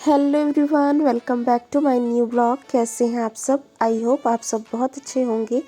Hello everyone, welcome back to my new blog. कैसे हैं आप सब? आई होप आप सब बहुत अच्छे होंगे।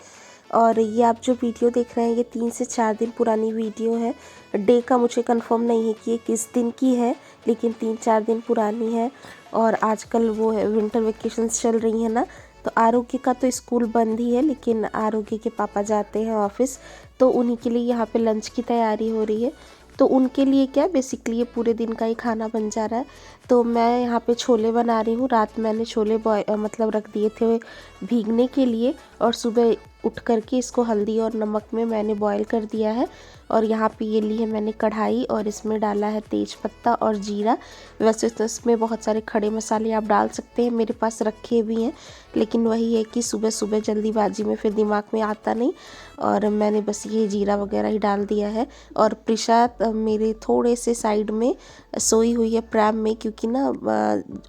और ये आप जो वीडियो देख रहे हैं ये 3 से 4 दिन पुरानी वीडियो है। डे का मुझे कंफर्म नहीं है कि ये किस दिन की है, लेकिन 3-4 दिन पुरानी है। और आजकल वो है विंटर वेकेशंस चल रही हैं ना, तो आरोग्य का तो स्कूल बंद ही है, लेकिन आरोग्य के पापा जाते हैं ऑफिस, तो उन्हीं के लिए यहाँ पे लंच की तैयारी हो रही है। तो उनके लिए क्या बेसिकली ये पूरे दिन का ही खाना बन जा रहा है। तो मैं यहाँ पे छोले बना रही हूँ। रात मैंने छोले मतलब रख दिए थे भीगने के लिए, और सुबह उठ करके इसको हल्दी और नमक में मैंने बॉईल कर दिया है। और यहाँ पे ये ली है मैंने कढ़ाई, और इसमें डाला है तेज पत्ता और जीरा। वैसे तो इसमें बहुत सारे खड़े मसाले आप डाल सकते हैं, मेरे पास रखे भी हैं, लेकिन वही है कि सुबह सुबह जल्दीबाजी में फिर दिमाग में आता नहीं, और मैंने बस ये जीरा वगैरह ही डाल दिया है। और प्रिशा मेरे थोड़े से साइड में सोई हुई है प्रैम में, क्योंकि ना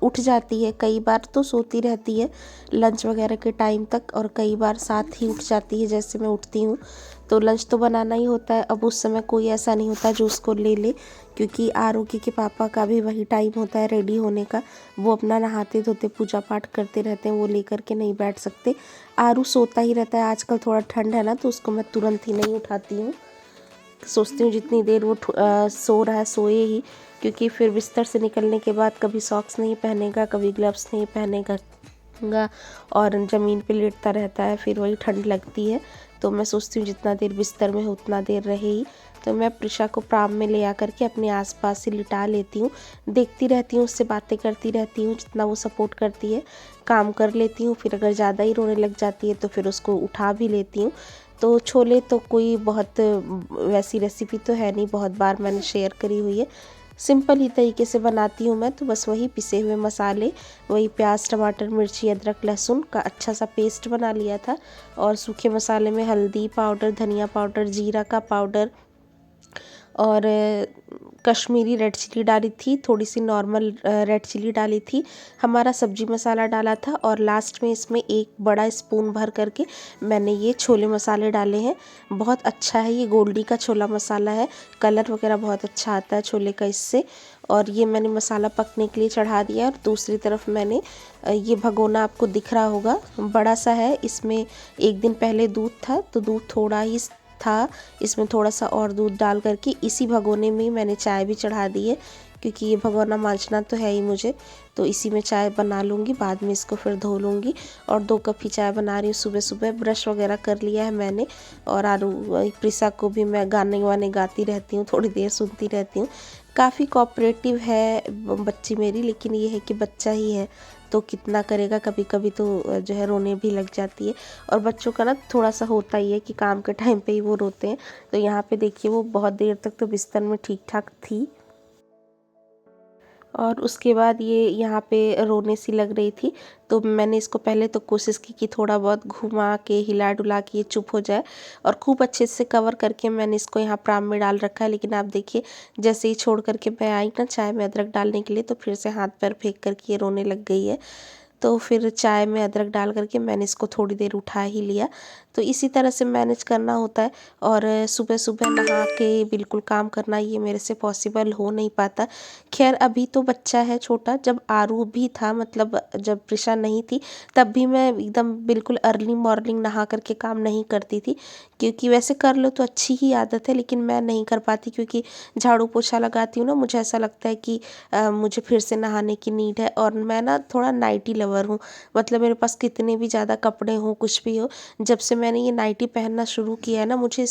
उठ जाती है, कई बार तो सोती रहती है लंच वगैरह के टाइम तक, और कई बार साथ ही उठ जाती है जैसे मैं उठती हूँ। तो लंच तो बनाना ही होता है। अब उस समय कोई ऐसा नहीं होता जो उसको ले ले, क्योंकि आरोग्य के पापा का भी वही टाइम होता है रेडी होने का। वो अपना नहाते धोते पूजा पाठ करते रहते हैं, वो लेकर के नहीं बैठ सकते। आरू सोता ही रहता है। आजकल थोड़ा ठंड है ना, तो उसको मैं तुरंत ही नहीं उठाती हूँ। सोचती हूँ जितनी देर वो सो रहा है सोए ही, क्योंकि फिर बिस्तर से निकलने के बाद कभी सॉक्स नहीं पहनेगा, कभी ग्लव्स नहीं पहनेगा, और ज़मीन पे लेटता रहता है, फिर वही ठंड लगती है। तो मैं सोचती हूँ जितना देर बिस्तर में हो उतना देर रहे ही। तो मैं प्रिशा को प्राम में ले आकर के अपने आसपास ही लिटा लेती हूँ, देखती रहती हूँ, उससे बातें करती रहती हूँ, जितना वो सपोर्ट करती है काम कर लेती हूँ। फिर अगर ज़्यादा ही रोने लग जाती है तो फिर उसको उठा भी लेती हूँ। तो छोले तो कोई बहुत वैसी रेसिपी तो है नहीं, बहुत बार मैंने शेयर करी हुई है। सिंपल ही तरीके से बनाती हूँ मैं, तो बस वही पिसे हुए मसाले, वही प्याज टमाटर मिर्ची अदरक लहसुन का अच्छा सा पेस्ट बना लिया था। और सूखे मसाले में हल्दी पाउडर, धनिया पाउडर, जीरा का पाउडर, और कश्मीरी रेड चिली डाली थी, थोड़ी सी नॉर्मल रेड चिली डाली थी, हमारा सब्जी मसाला डाला था, और लास्ट में इसमें एक बड़ा स्पून भर करके मैंने ये छोले मसाले डाले हैं। बहुत अच्छा है, ये गोल्डी का छोला मसाला है, कलर वगैरह बहुत अच्छा आता है छोले का इससे। और ये मैंने मसाला पकने के लिए चढ़ा दिया। और दूसरी तरफ मैंने ये भगोना आपको दिख रहा होगा, बड़ा सा है, इसमें एक दिन पहले दूध था, तो दूध थोड़ा ही था, इसमें थोड़ा सा और दूध डाल करके इसी भगोने में मैंने चाय भी चढ़ा दी है, क्योंकि ये भगोना मांजना तो है ही मुझे। तो इसी में चाय बना लूँगी, बाद में इसको फिर धो लूँगी। और 2 कप ही चाय बना रही हूँ सुबह सुबह। ब्रश वगैरह कर लिया है मैंने। और आरू प्रिसा को भी मैं गाने वाने गाती रहती हूँ, थोड़ी देर सुनती रहती हूँ। काफ़ी कोऑपरेटिव है बच्ची मेरी, लेकिन ये है कि बच्चा ही है तो कितना करेगा, कभी कभी तो जो है रोने भी लग जाती है। और बच्चों का ना थोड़ा सा होता ही है कि काम के टाइम पे ही वो रोते हैं। तो यहाँ पे देखिए वो बहुत देर तक तो बिस्तर में ठीक ठाक थी, और उसके बाद ये यहाँ पे रोने सी लग रही थी। तो मैंने इसको पहले तो कोशिश की कि थोड़ा बहुत घुमा के हिला डुला के ये चुप हो जाए, और खूब अच्छे से कवर करके मैंने इसको यहाँ प्राम में डाल रखा है। लेकिन आप देखिए जैसे ही छोड़ करके मैं आई ना चाय में अदरक डालने के लिए, तो फिर से हाथ पैर फेंक करके ये रोने लग गई है। तो फिर चाय में अदरक डाल करके मैंने इसको थोड़ी देर उठा ही लिया। तो इसी तरह से मैनेज करना होता है। और सुबह सुबह नहा के बिल्कुल काम करना ये मेरे से पॉसिबल हो नहीं पाता। खैर अभी तो बच्चा है छोटा, जब आरू भी था, मतलब जब प्रिशा नहीं थी, तब भी मैं एकदम बिल्कुल अर्ली मॉर्निंग नहा करके काम नहीं करती थी, क्योंकि वैसे कर लो तो अच्छी ही आदत है, लेकिन मैं नहीं कर पाती, क्योंकि झाड़ू पोछा लगाती हूँ ना, मुझे ऐसा लगता है कि मुझे फिर से नहाने की नीड है। और मैं ना थोड़ा नाइटी लवर हूँ, मतलब मेरे पास कितने भी ज़्यादा कपड़े हों कुछ भी हो, जब से मैंने ये नाइटी पहनना शुरू किया है ना, मुझे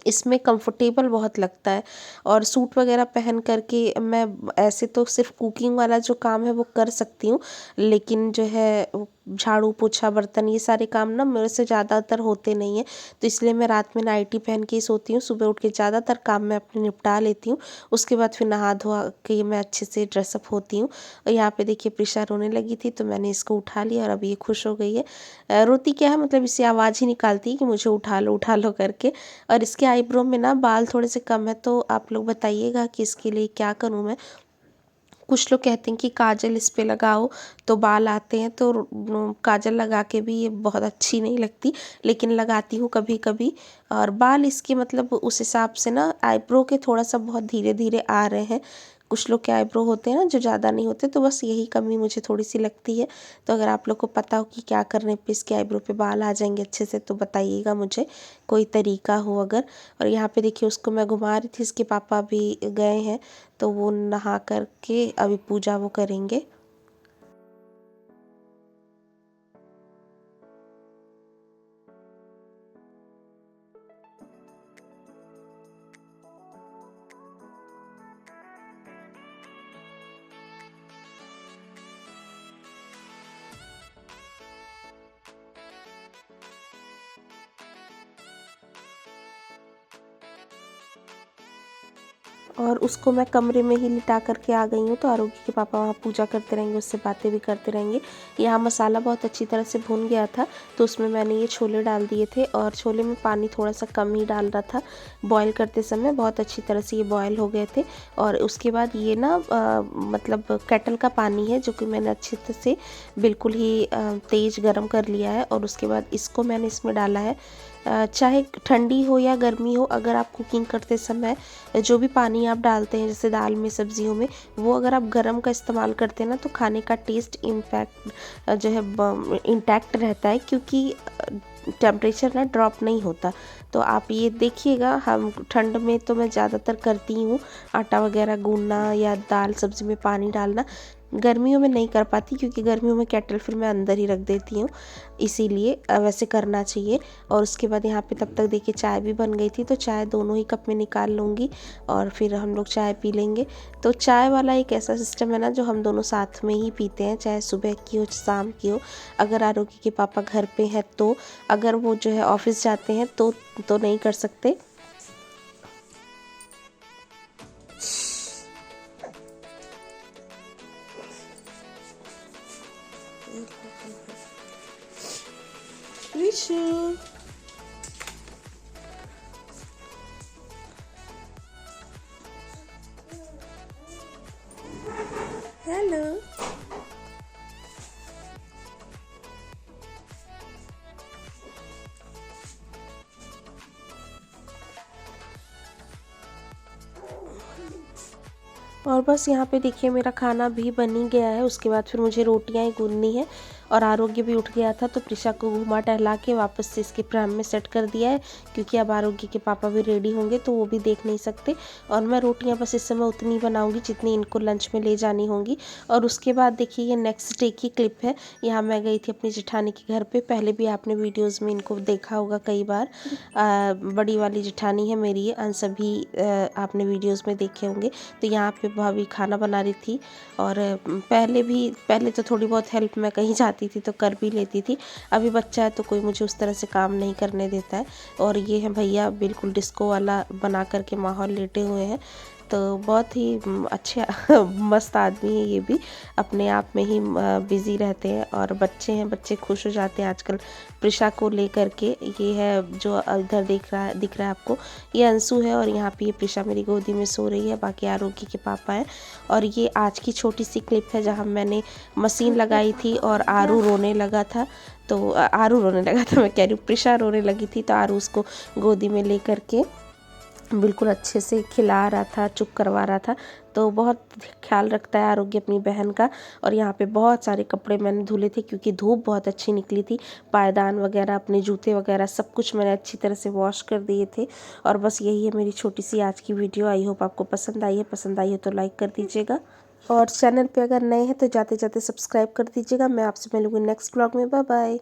इसमें कंफर्टेबल बहुत लगता है। और सूट वगैरह पहन करके मैं ऐसे तो सिर्फ कुकिंग वाला जो काम है वो कर सकती हूँ, लेकिन जो है झाड़ू पोछा बर्तन ये सारे काम ना मेरे से ज़्यादातर होते नहीं हैं। तो इसलिए मैं रात में नाइटी पहन के ही सोती हूँ, सुबह उठ के ज़्यादातर काम मैं अपने निपटा लेती हूँ। उसके बाद फिर नहा धोआ के मैं अच्छे से ड्रेसअप होती हूँ। और यहाँ पे देखिए प्रिशा रोने लगी थी, तो मैंने इसको उठा लिया, और अब ये खुश हो गई है। रोती क्या है, मतलब इसे आवाज़ ही निकालती है कि मुझे उठा लो करके। और इसके आईब्रो में ना बाल थोड़े से कम है, तो आप लोग बताइएगा कि इसके लिए क्या करूँ मैं। कुछ लोग कहते हैं कि काजल इस पे लगाओ तो बाल आते हैं, तो काजल लगा के भी ये बहुत अच्छी नहीं लगती, लेकिन लगाती हूँ कभी कभी। और बाल इसके मतलब उस हिसाब से ना आईब्रो के थोड़ा सा बहुत धीरे धीरे आ रहे हैं, कुछ लोग के आईब्रो होते हैं ना जो ज़्यादा नहीं होते, तो बस यही कमी मुझे थोड़ी सी लगती है। तो अगर आप लोग को पता हो कि क्या करने पे इसके आईब्रो पे बाल आ जाएंगे अच्छे से, तो बताइएगा मुझे कोई तरीका हो अगर। और यहाँ पे देखिए उसको मैं घुमा रही थी, इसके पापा भी गए हैं तो वो नहा करके अभी पूजा वो करेंगे। और उसको मैं कमरे में ही लिटा करके आ गई हूँ। तो आरोग्य के पापा वहाँ पूजा करते रहेंगे, उससे बातें भी करते रहेंगे। यहाँ मसाला बहुत अच्छी तरह से भुन गया था, तो उसमें मैंने ये छोले डाल दिए थे और छोले में पानी थोड़ा सा कम ही डाल रहा था। बॉईल करते समय बहुत अच्छी तरह से ये बॉयल हो गए थे। और उसके बाद ये ना मतलब केटल का पानी है जो कि मैंने अच्छी तरह से बिल्कुल ही तेज़ गर्म कर लिया है। और उसके बाद इसको मैंने इसमें डाला है। चाहे ठंडी हो या गर्मी हो, अगर आप कुकिंग करते समय जो भी पानी आप डालते हैं जैसे दाल में, सब्जियों में, वो अगर आप गरम का इस्तेमाल करते हैं ना, तो खाने का टेस्ट इनफैक्ट जो है इंटैक्ट रहता है, क्योंकि टेम्परेचर ना ड्रॉप नहीं होता। तो आप ये देखिएगा, हम ठंड में तो मैं ज़्यादातर करती हूँ आटा वगैरह गूंदना या दाल सब्ज़ी में पानी डालना। गर्मियों में नहीं कर पाती क्योंकि गर्मियों में केटल फिर मैं अंदर ही रख देती हूँ, इसीलिए वैसे करना चाहिए। और उसके बाद यहाँ पे तब तक देखिए चाय भी बन गई थी, तो चाय दोनों ही कप में निकाल लूँगी और फिर हम लोग चाय पी लेंगे। तो चाय वाला एक ऐसा सिस्टम है ना जो हम दोनों साथ में ही पीते हैं, चाहे सुबह की हो शाम की हो। अगर आरोग्य के पापा घर पे हैं तो, अगर वो जो है ऑफिस जाते हैं तो नहीं कर सकते। Rishu. Hello. और बस यहाँ पे देखिए मेरा खाना भी बन ही गया है। उसके बाद फिर मुझे रोटियाँ ही गूंदनी है। और आरोग्य भी उठ गया था तो प्रिशा को घुमा टहला के वापस से इसके प्राइम में सेट कर दिया है, क्योंकि अब आरोग्य के पापा भी रेडी होंगे तो वो भी देख नहीं सकते। और मैं रोटियाँ बस इस समय उतनी बनाऊँगी जितनी इनको लंच में ले जानी होंगी। और उसके बाद देखिए ये नेक्स्ट डे की क्लिप है। यहाँ मैं गई थी अपनी जेठानी के घर पे। पहले भी आपने वीडियोज़ में इनको देखा होगा कई बार। बड़ी वाली जेठानी है मेरी, सभी आपने वीडियोज़ में देखे होंगे। तो यहाँ पे भाभी खाना बना रही थी। और पहले तो थोड़ी बहुत हेल्प मैं कहीं जाती थी तो कर भी लेती थी। अभी बच्चा है तो कोई मुझे उस तरह से काम नहीं करने देता है। और ये है भैया बिल्कुल डिस्को वाला बना करके माहौल लेटे हुए हैं। तो बहुत ही अच्छे मस्त आदमी है ये भी, अपने आप में ही बिज़ी रहते हैं। और बच्चे हैं, बच्चे खुश हो जाते हैं आजकल प्रिशा को लेकर के। ये है जो इधर दिख रहा है आपको, ये अंशु है। और यहाँ पे ये प्रिशा मेरी गोदी में सो रही है, बाकी आरोग्य के पापा हैं। और ये आज की छोटी सी क्लिप है जहाँ मैंने मशीन लगाई थी और आरू रोने लगा था। तो आरू रोने लगा था, मैं कह रही हूँ प्रिशा रोने लगी थी, तो आरू उसको गोदी में ले करके बिल्कुल अच्छे से खिला रहा था, चुप करवा रहा था। तो बहुत ख्याल रखता है आरोग्य अपनी बहन का। और यहाँ पे बहुत सारे कपड़े मैंने धुले थे क्योंकि धूप बहुत अच्छी निकली थी। पायदान वगैरह, अपने जूते वगैरह सब कुछ मैंने अच्छी तरह से वॉश कर दिए थे। और बस यही है मेरी छोटी सी आज की वीडियो। आई होप आपको पसंद आई है। पसंद आई है तो लाइक कर दीजिएगा। और चैनल पे अगर नए हैं तो जाते जाते सब्सक्राइब कर दीजिएगा। मैं आपसे मिलूँगी नेक्स्ट ब्लॉग में। Bye bye.